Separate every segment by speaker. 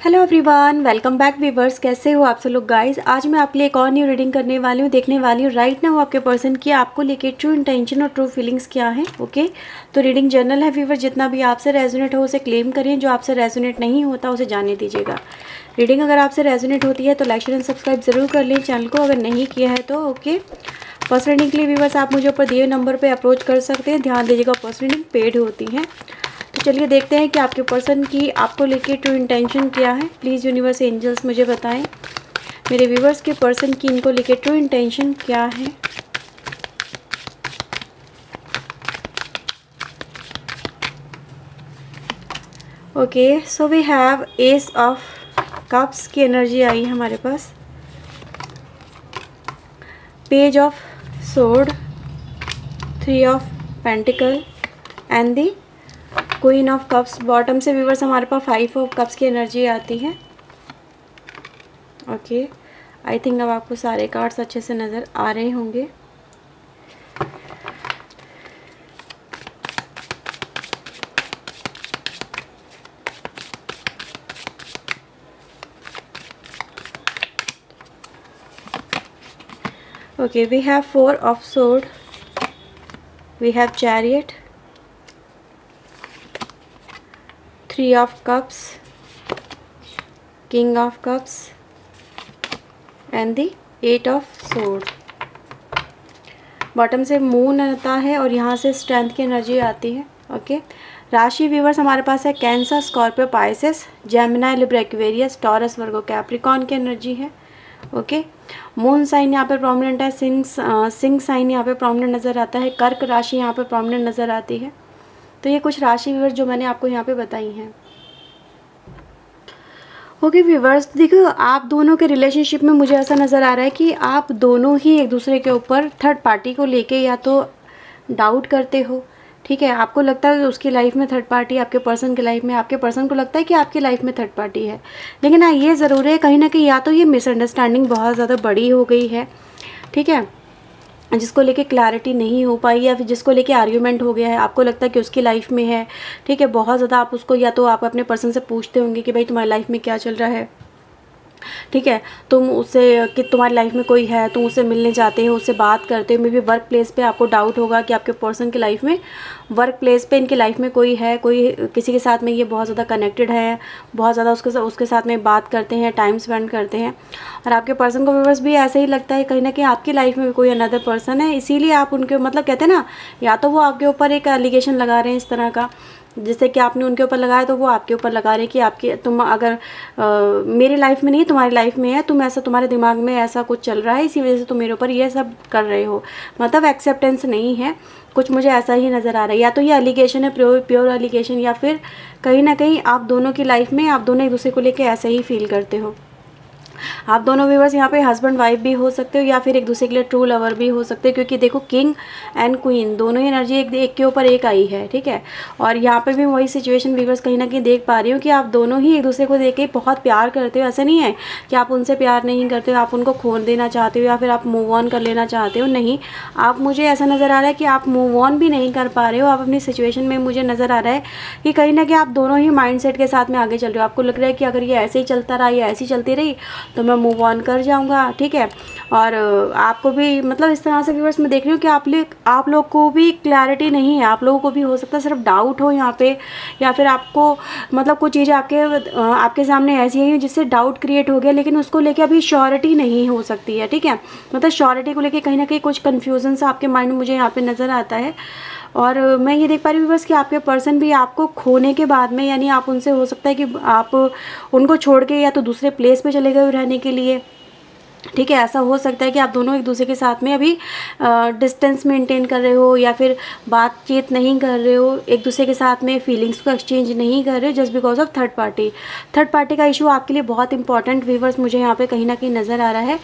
Speaker 1: Hello everyone, welcome back viewers. कैसे हो आप सब लोग गाइस। आज मैं आपके लिए एक और न्यू रीडिंग करने वाली हूँ, देखने वाली हूँ राइट नाउ आपके पर्सन की आपको लेके ट्रू इंटेंशन और ट्रू फीलिंग्स क्या है। ओके, तो रीडिंग जर्नल है वीवर, जितना भी आपसे रेजोनेट हो उसे क्लेम करिए, जो आपसे रेजोनेट नहीं होता उसे जाने दीजिएगा। रीडिंग अगर आपसे रेजोनेट होती है तो लाइक शेयर एंड सब्सक्राइब जरूर कर लें चैनल को, अगर नहीं किया है तो। ओके, फर्स्ट रीडिंग के लिए वीवर्स आप मुझे ऊपर दिए नंबर पर अप्रोच कर सकते हैं। ध्यान दीजिएगा, फर्स्ट रीडिंग पेड होती है। तो चलिए देखते हैं कि आपके पर्सन की आपको लेके ट्रू इंटेंशन क्या है। प्लीज़ यूनिवर्स एंजल्स मुझे बताएं मेरे व्यूवर्स के पर्सन की इनको लेके ट्रू इंटेंशन क्या है। Okay, so we have ace of cups की एनर्जी आई है हमारे पास, page of sword, three of pentacle and the queen of cups. Bottom से व्यूवर्स हमारे पास फाइव ऑफ कप्स की एनर्जी आती है। ओके, आई थिंक अब आपको सारे कार्ड्स अच्छे से नज़र आ रहे होंगे। Okay, we have four of sword, we have chariot, three of cups, king of cups and the eight of sword. Bottom से मून आता है और यहाँ से स्ट्रेंथ की एनर्जी आती है। ओके, राशि व्यूवर्स हमारे पास है Cancer, Scorpio, Pisces, Gemini, Libra, Aquarius, Taurus, Virgo, Capricorn की एनर्जी है। ओके, मून साइन यहाँ पे प्रोमिनेंट है, सिंह साइन यहाँ पे प्रोमिनेंट नज़र आता है, कर्क राशि यहाँ पे प्रोमिनेंट नज़र आती है। तो ये कुछ राशि व्यूवर्स जो मैंने आपको यहाँ पे बताई हैं। ओके व्यूवर्स, देखो आप दोनों के रिलेशनशिप में मुझे ऐसा नज़र आ रहा है कि आप दोनों ही एक दूसरे के ऊपर थर्ड पार्टी को लेके या तो डाउट करते हो। ठीक है, आपको लगता है कि उसकी लाइफ में थर्ड पार्टी, आपके पर्सन की लाइफ में, आपके पर्सन को लगता है कि आपकी लाइफ में थर्ड पार्टी है। लेकिन हाँ, ये ज़रूर है कहीं ना कहीं या तो ये मिसअंडरस्टैंडिंग बहुत ज़्यादा बड़ी हो गई है, ठीक है, जिसको लेके क्लैरिटी नहीं हो पाई, या फिर जिसको लेके आर्ग्यूमेंट हो गया है। आपको लगता है कि उसकी लाइफ में है, ठीक है, बहुत ज़्यादा आप उसको, या तो आप अपने पर्सन से पूछते होंगे कि भाई तुम्हारी लाइफ में क्या चल रहा है, ठीक है, तुम उससे कि तुम्हारी लाइफ में कोई है, तुम उससे मिलने जाते हो, उससे बात करते हो। मे बी वर्क प्लेस पे आपको डाउट होगा कि आपके पर्सन की लाइफ में, वर्क प्लेस पे इनकी लाइफ में कोई है, कोई किसी के साथ में ये बहुत ज़्यादा कनेक्टेड है, बहुत ज़्यादा उसके साथ में बात करते हैं, टाइम स्पेंड करते हैं। और आपके पर्सन को व्यूअर्स भी ऐसे ही लगता है कहीं ना कहीं आपकी लाइफ में भी कोई अनदर पर्सन है, इसीलिए आप उनके मतलब कहते हैं ना, या तो वो आपके ऊपर एक एलिगेशन लगा रहे हैं इस तरह का, जैसे कि आपने उनके ऊपर लगाया तो वो आपके ऊपर लगा रहे हैं कि आपके तुम अगर मेरी लाइफ में नहीं तुम्हारी लाइफ में है, तुम ऐसा, तुम्हारे दिमाग में ऐसा कुछ चल रहा है, इसी वजह से तुम मेरे ऊपर ये सब कर रहे हो, मतलब एक्सेप्टेंस नहीं है, कुछ मुझे ऐसा ही नज़र आ रहा है। या तो ये एलिगेशन है, प्योर एलिगेशन, या फिर कहीं ना कहीं आप दोनों की लाइफ में आप दोनों एक दूसरे को लेकर ऐसे ही फील करते हो। आप दोनों व्यूवर्स यहाँ पे हस्बैंड वाइफ भी हो सकते हो, या फिर एक दूसरे के लिए ट्रू लवर भी हो सकते हो, क्योंकि देखो किंग एंड क्वीन दोनों ही एनर्जी एक के ऊपर एक आई है, ठीक है। और यहाँ पे भी वही सिचुएशन व्यूवर्स कहीं ना कहीं देख पा रही हूँ कि आप दोनों ही एक दूसरे को देख के बहुत प्यार करते हो। ऐसा नहीं है कि आप उनसे प्यार नहीं करते हो, आप उनको खोल देना चाहते हो, या फिर आप मूव ऑन कर लेना चाहते हो, नहीं, आप, मुझे ऐसा नज़र आ रहा है कि आप मूव ऑन भी नहीं कर पा रहे हो। आप अपनी सिचुएशन में, मुझे नज़र आ रहा है कि कहीं ना कहीं आप दोनों ही माइंडसेट के साथ में आगे चल रहे हो। आपको लग रहा है कि अगर ये ऐसे ही चलता रहा, या ऐसी चलती रही तो मैं मूव ऑन कर जाऊंगा, ठीक है। और आपको भी मतलब इस तरह से व्यूअर्स मैं देख रही हूँ कि आप लोग को भी क्लैरिटी नहीं है, आप लोगों को भी हो सकता है सिर्फ डाउट हो यहाँ पे, या फिर आपको मतलब कुछ चीज़ें आपके सामने ऐसी हैं जिससे डाउट क्रिएट हो गया, लेकिन उसको लेके अभी श्योरिटी नहीं हो सकती है, ठीक है। मतलब श्योरिटी को लेके कहीं ना कहीं कुछ कन्फ्यूजन सा आपके माइंड में मुझे यहाँ पे नज़र आता है। और मैं ये देख पा रही हूँ बस कि आपके पर्सन भी आपको खोने के बाद में, यानी आप उनसे, हो सकता है कि आप उनको छोड़ के या तो दूसरे प्लेस पे चले गए रहने के लिए, ठीक है। ऐसा हो सकता है कि आप दोनों एक दूसरे के साथ में अभी डिस्टेंस मेंटेन कर रहे हो, या फिर बातचीत नहीं कर रहे हो, एक दूसरे के साथ में फीलिंग्स को एक्सचेंज नहीं कर रहे हो, just because of third party का इशू आपके लिए बहुत इंपॉर्टेंट व्यूवर्स मुझे यहाँ पे कहीं ना कहीं नज़र आ रहा है।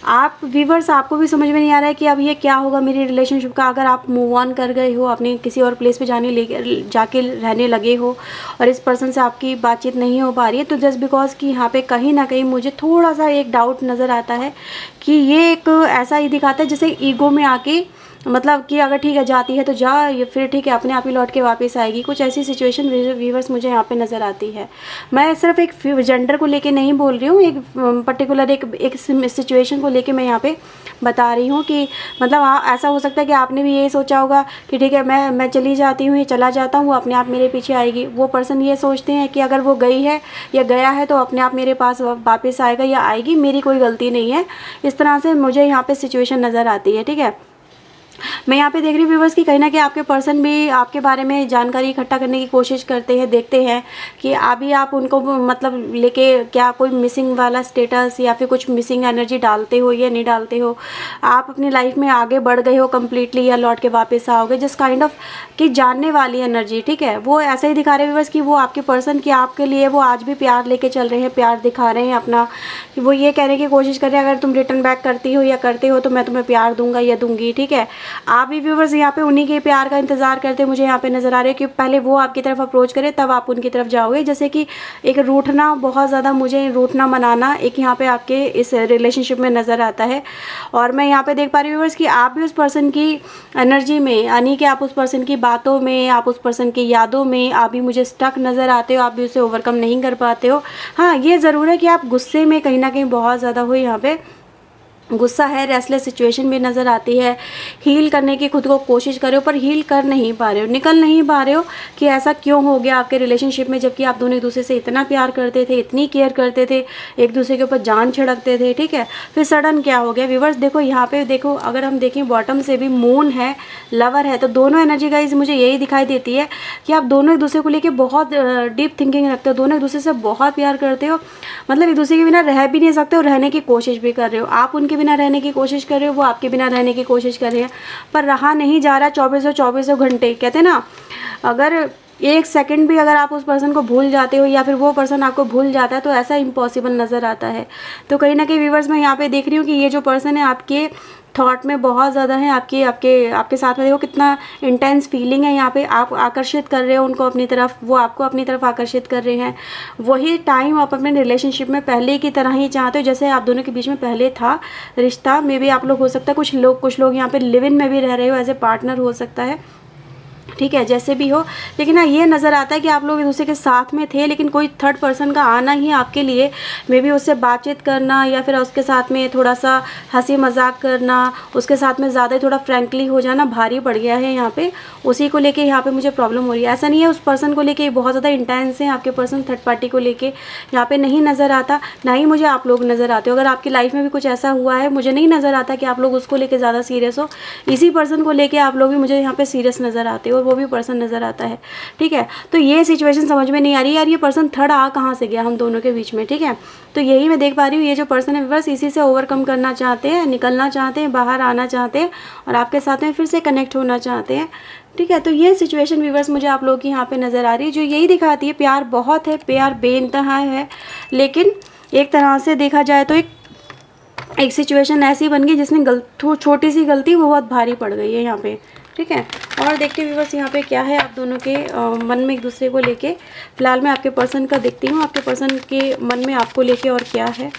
Speaker 1: आप व्यूवर्स, आपको भी समझ में नहीं आ रहा है कि अब ये क्या होगा मेरी रिलेशनशिप का। अगर आप मूव ऑन कर गए हो, अपने किसी और प्लेस पे जाके रहने लगे हो, और इस पर्सन से आपकी बातचीत नहीं हो पा रही है, तो जस्ट बिकॉज कि यहाँ पे कहीं ना कहीं मुझे थोड़ा सा एक डाउट नज़र आता है कि ये एक ऐसा ही दिखाता है जैसे ईगो में आके मतलब कि अगर ठीक है जाती है तो जा, या फिर ठीक है अपने आप ही लौट के वापस आएगी। कुछ ऐसी सिचुएशन व्यूवर्स मुझे यहाँ पे नज़र आती है। मैं सिर्फ एक जेंडर को लेके नहीं बोल रही हूँ, एक पर्टिकुलर एक सिचुएशन को लेके मैं यहाँ पे बता रही हूँ कि मतलब ऐसा हो सकता है कि आपने भी ये सोचा होगा कि ठीक है मैं चली जाती हूँ, ये चला जाता हूँ, वो अपने आप मेरे पीछे आएगी। वो पर्सन ये सोचते हैं कि अगर वो गई है या गया है तो अपने आप मेरे पास वापस आएगा या आएगी, मेरी कोई गलती नहीं है। इस तरह से मुझे यहाँ पे सिचुएशन नज़र आती है। ठीक है, मैं यहाँ पे देख रही हूँ व्यूवर्स कि कहीं ना कहीं आपके पर्सन भी आपके बारे में जानकारी इकट्ठा करने की कोशिश करते हैं, देखते हैं कि अभी आप उनको मतलब लेके क्या कोई मिसिंग वाला स्टेटस या फिर कुछ मिसिंग एनर्जी डालते हो या नहीं डालते हो, आप अपनी लाइफ में आगे बढ़ गए हो कम्प्लीटली या लौट के वापस आओगे, जिस काइंड ऑफ कि जानने वाली एनर्जी। ठीक है, वो ऐसा ही दिखा रहे हैं व्यूवर्स कि वो आपके पर्सन की आपके लिए वो आज भी प्यार लेके चल रहे हैं, प्यार दिखा रहे हैं अपना, कि वो ये कहने की कोशिश कर रहे हैं अगर तुम रिटर्न बैक करती हो या करते हो तो मैं तुम्हें प्यार दूंगा या दूंगी। ठीक है, आप भी व्यूवर्स यहाँ पे उन्हीं के प्यार का इंतजार करते मुझे यहाँ पे नज़र आ रहे हैं कि पहले वो आपकी तरफ अप्रोच करे तब आप उनकी तरफ जाओगे। जैसे कि एक रूठना, बहुत ज़्यादा मुझे रूठना मनाना एक यहाँ पे आपके इस रिलेशनशिप में नज़र आता है। और मैं यहाँ पे देख पा रही हूँ व्यूवर्स कि आप भी उस पर्सन की एनर्जी में, यानी कि आप उस पर्सन की बातों में, आप उस पर्सन की यादों में आप भी मुझे स्टक नज़र आते हो, आप भी उसे ओवरकम नहीं कर पाते हो। हाँ, ये ज़रूर है कि आप गुस्से में कहीं ना कहीं बहुत ज़्यादा हो, यहाँ पे गुस्सा है, रेस्टलेस सिचुएशन भी नज़र आती है। हील करने की खुद को कोशिश कर रहे हो पर हील कर नहीं पा रहे हो, निकल नहीं पा रहे हो कि ऐसा क्यों हो गया आपके रिलेशनशिप में, जबकि आप दोनों एक दूसरे से इतना प्यार करते थे, इतनी केयर करते थे, एक दूसरे के ऊपर जान छिड़कते थे। ठीक है, फिर सडन क्या हो गया व्यूवर्स? देखो यहाँ पे देखो, अगर हम देखें बॉटम से भी मून है, लवर है, तो दोनों एनर्जी गाइस मुझे यही दिखाई देती है कि आप दोनों एक दूसरे को लेकर बहुत डीप थिंकिंग रखते हो, दोनों एक दूसरे से बहुत प्यार करते हो, मतलब एक दूसरे के बिना रह भी नहीं सकते और रहने की कोशिश भी कर रहे हो। आप उनके बिना रहने की कोशिश कर रहे हो, वो आपके बिना रहने की कोशिश कर रहे हैं, पर रहा नहीं जा रहा। 24 घंटे कहते हैं ना, अगर एक सेकंड भी अगर आप उस पर्सन को भूल जाते हो या फिर वो पर्सन आपको भूल जाता है तो ऐसा इम्पॉसिबल नज़र आता है। तो कहीं ना कहीं व्यूवर्स मैं यहाँ पे देख रही हूँ कि ये जो पर्सन है आपके थॉट में बहुत ज़्यादा है, आपके आपके आपके साथ में देखो कितना इंटेंस फीलिंग है। यहाँ पे आप आकर्षित कर रहे हो उनको अपनी तरफ, वो आपको अपनी तरफ आकर्षित कर रहे हैं। वही टाइम आप अपने रिलेशनशिप में पहले की तरह ही चाहते हो जैसे आप दोनों के बीच में पहले था रिश्ता। में भी आप लोग हो सकता है कुछ लोग यहाँ पे लिव इन में भी रह रहे हो, एज ए पार्टनर हो सकता है। ठीक है, जैसे भी हो, लेकिन हाँ ये नज़र आता है कि आप लोग एक दूसरे के साथ में थे, लेकिन कोई थर्ड पर्सन का आना ही आपके लिए मे बी उससे बातचीत करना या फिर उसके साथ में थोड़ा सा हंसी मजाक करना, उसके साथ में ज़्यादा थोड़ा फ्रैंकली हो जाना भारी पड़ गया है यहाँ पे। उसी को लेके यहाँ पे मुझे प्रॉब्लम हो रही है। ऐसा नहीं है उस पर्सन को लेके बहुत ज़्यादा इंटेंस है, आपके पर्सन थर्ड पार्टी को लेके यहाँ पे नहीं नज़र आता, ना ही मुझे आप लोग नज़र आते हो। अगर आपकी लाइफ में भी कुछ ऐसा हुआ है, मुझे नहीं नज़र आता कि आप लोग उसको लेके ज़्यादा सीरियस हो। इसी पर्सन को लेके आप लोग भी मुझे यहाँ पे सीरियस नज़र आते हो, वो भी पर्सन नज़र आता है। ठीक है, तो ये सिचुएशन समझ में नहीं आ रही यार, ये पर्सन थर्ड आ कहाँ से गया हम दोनों के बीच में। ठीक है, तो यही मैं देख पा रही हूँ, ये जो पर्सन है बस इसी से ओवरकम करना चाहते हैं, निकलना चाहते हैं, बाहर आना चाहते हैं और आपके साथ में फिर से कनेक्ट होना चाहते हैं। ठीक है, तो ये सिचुएशन व्यूवर्स मुझे आप लोगों की यहाँ पे नज़र आ रही है, जो यही दिखाती है प्यार बहुत है, प्यार बेइंतहा है, लेकिन एक तरह से देखा जाए तो एक सिचुएशन ऐसी बन गई जिसमें छोटी सी गलती वो बहुत भारी पड़ गई है यहाँ पे। ठीक है, और देखते व्यूवर्स यहाँ पे क्या है आप दोनों के मन में एक दूसरे को लेके। फिलहाल मैं आपके पर्सन का देखती हूँ, आपके पर्सन के मन में आपको लेके और क्या है।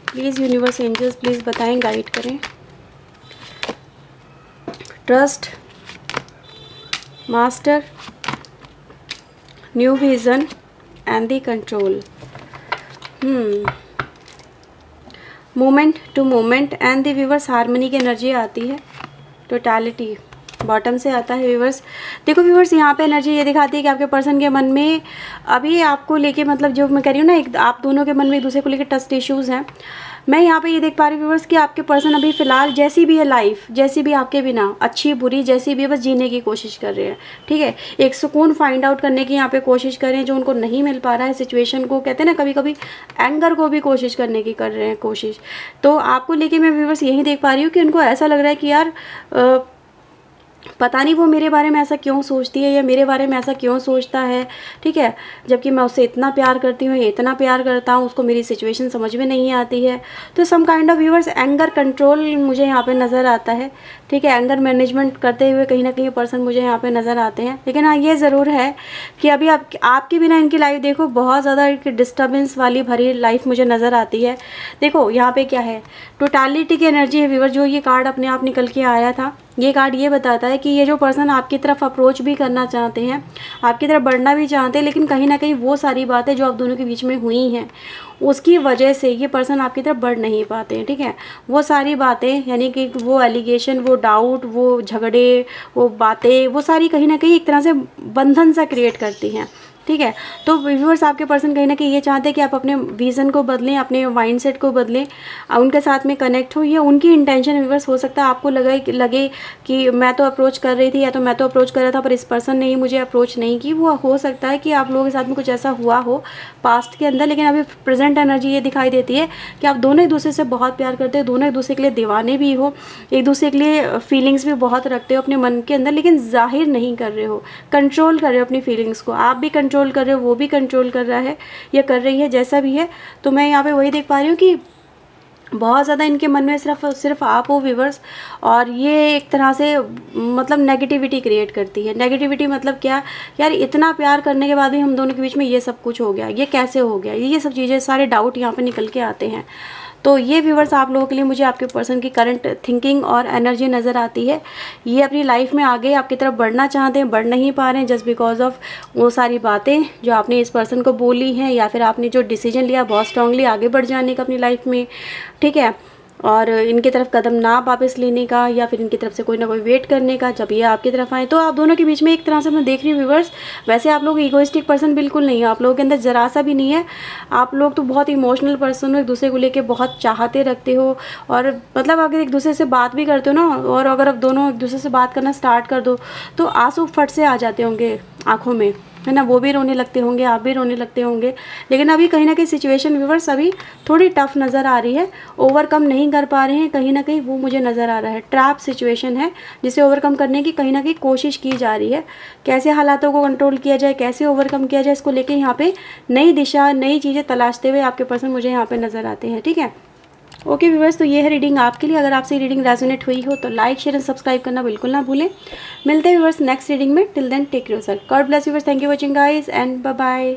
Speaker 1: प्लीज़ यूनिवर्स एंजल्स प्लीज़ बताएं, गाइड करें। Trust, master, new vision and the control. Moment to moment and the viewers harmony की एनर्जी आती है। टोटलिटी बॉटम से आता है व्यूवर्स। देखो व्यूवर्स यहाँ पे एनर्जी ये दिखाती है कि आपके पर्सन के मन में अभी आपको लेके, मतलब जो मैं कह रही हूँ ना, एक आप दोनों के मन में एक दूसरे को लेके ट्रस्ट इश्यूज़ हैं। मैं यहाँ पे ये देख पा रही हूँ व्यूवर्स कि आपके पर्सन अभी फ़िलहाल जैसी भी है लाइफ, जैसी भी आपके बिना अच्छी बुरी जैसी भी है, बस जीने की कोशिश कर रहे हैं। ठीक है, एक सुकून फाइंड आउट करने की यहाँ पे कोशिश कर रहे हैं जो उनको नहीं मिल पा रहा है। सिचुएशन को कहते हैं ना, कभी कभी एंगर को भी कोशिश करने की कर रहे हैं कोशिश। तो आपको लेके मैं व्यूवर्स यही देख पा रही हूँ कि उनको ऐसा लग रहा है कि यार पता नहीं वो मेरे बारे में ऐसा क्यों सोचती है या मेरे बारे में ऐसा क्यों सोचता है, ठीक है, जबकि मैं उससे इतना प्यार करती हूँ, इतना प्यार करता हूँ, उसको मेरी सिचुएशन समझ में नहीं आती है। तो some kind of viewers anger control मुझे यहाँ पे नज़र आता है, ठीक है, एंगर मैनेजमेंट करते हुए कहीं ना कहीं पर्सन मुझे यहाँ पे नज़र आते हैं। लेकिन हाँ ये ज़रूर है कि अभी आपके बिना इनकी लाइफ देखो बहुत ज़्यादा एक डिस्टर्बेंस वाली भरी लाइफ मुझे नज़र आती है। देखो यहाँ पे क्या है, टोटालिटी की एनर्जी है व्यूअर, जो ये कार्ड अपने आप निकल के आया था। ये कार्ड ये बताता है कि ये जो पर्सन आपकी तरफ अप्रोच भी करना चाहते हैं, आपकी तरफ बढ़ना भी चाहते हैं, लेकिन कहीं ना कहीं वो सारी बातें जो आप दोनों के बीच में हुई हैं उसकी वजह से ये पर्सन आपकी तरफ बढ़ नहीं पाते हैं, ठीक है। वो सारी बातें यानी कि वो एलिगेशन, वो डाउट, वो झगड़े, वो बातें, वो सारी कहीं ना कहीं एक तरह से बंधन सा क्रिएट करती हैं, ठीक है। तो व्यूअर्स आपके पर्सन कहीं ना कहीं ये चाहते हैं कि आप अपने विज़न को बदलें, अपने माइंडसेट को बदलें, उनके साथ में कनेक्ट हो। ये उनकी इंटेंशन व्यूअर्स हो सकता है आपको लगे कि मैं तो अप्रोच कर रही थी या तो मैं तो अप्रोच कर रहा था पर इस पर्सन ने ही मुझे अप्रोच नहीं की। वो हो सकता है कि आप लोगों के साथ में कुछ ऐसा हुआ हो पास्ट के अंदर, लेकिन अभी प्रेजेंट एनर्जी ये दिखाई देती है कि आप दोनों एक दूसरे से बहुत प्यार करते हो, दोनों एक दूसरे के लिए दीवाने भी हो, एक दूसरे के लिए फीलिंग्स भी बहुत रखते हो अपने मन के अंदर, लेकिन जाहिर नहीं कर रहे हो, कंट्रोल कर रहे हो अपनी फीलिंग्स को। आप भी कंट्रोल कर रहे हो, वो भी कंट्रोल कर रहा है या कर रही है, जैसा भी है। तो मैं यहाँ पे वही देख पा रही हूँ कि बहुत ज़्यादा इनके मन में सिर्फ आप हो व्यूअर्स, और ये एक तरह से मतलब नेगेटिविटी क्रिएट करती है। नेगेटिविटी मतलब क्या, यार इतना प्यार करने के बाद भी हम दोनों के बीच में ये सब कुछ हो गया, ये कैसे हो गया, ये सब चीज़ें, सारे डाउट यहाँ पे निकल के आते हैं। तो ये व्यूअर्स आप लोगों के लिए मुझे आपके पर्सन की करंट थिंकिंग और एनर्जी नज़र आती है। ये अपनी लाइफ में आगे आपकी तरफ बढ़ना चाहते हैं, बढ़ नहीं पा रहे हैं जस्ट बिकॉज ऑफ वो सारी बातें जो आपने इस पर्सन को बोली हैं, या फिर आपने जो डिसीजन लिया बहुत स्ट्रांगली आगे बढ़ जाने का अपनी लाइफ में, ठीक है, और इनकी तरफ कदम ना वापस लेने का, या फिर इनकी तरफ से कोई ना कोई वेट करने का जब ये आपकी तरफ आए। तो आप दोनों के बीच में एक तरह से मैं देख रही हूँ व्यूअर्स, वैसे आप लोग ईगोइस्टिक पर्सन बिल्कुल नहीं है, आप लोगों के अंदर ज़रा सा भी नहीं है। आप लोग तो बहुत इमोशनल पर्सन हो, एक दूसरे को लेके बहुत चाहते रखते हो, और मतलब अगर एक दूसरे से बात भी करते हो ना, और अगर आप दोनों एक दूसरे से बात करना स्टार्ट कर दो तो आंसू फट से आ जाते होंगे आँखों में, है ना, वो भी रोने लगते होंगे, आप भी रोने लगते होंगे। लेकिन अभी कहीं ना कहीं सिचुएशन व्यूअर्स अभी थोड़ी टफ नज़र आ रही है, ओवरकम नहीं कर पा रहे हैं, कहीं ना कहीं वो मुझे नज़र आ रहा है। ट्रैप सिचुएशन है जिसे ओवरकम करने की कहीं ना कहीं कोशिश की जा रही है। कैसे हालातों को कंट्रोल किया जाए, कैसे ओवरकम किया जाए, इसको लेके यहाँ पे नई दिशा, नई चीज़ें तलाशते हुए आपके पर्सन मुझे यहाँ पे नज़र आते हैं, ठीक है। ओके व्यूअर्स, तो ये है रीडिंग आपके लिए। अगर आपसे रीडिंग रेजोनेट हुई हो तो लाइक, शेयर एंड सब्सक्राइब करना बिल्कुल ना भूलें। मिलते हैं व्यूअर्स नेक्स्ट रीडिंग में। Till then take care yourself, God bless viewers, thank you watching guys and bye bye.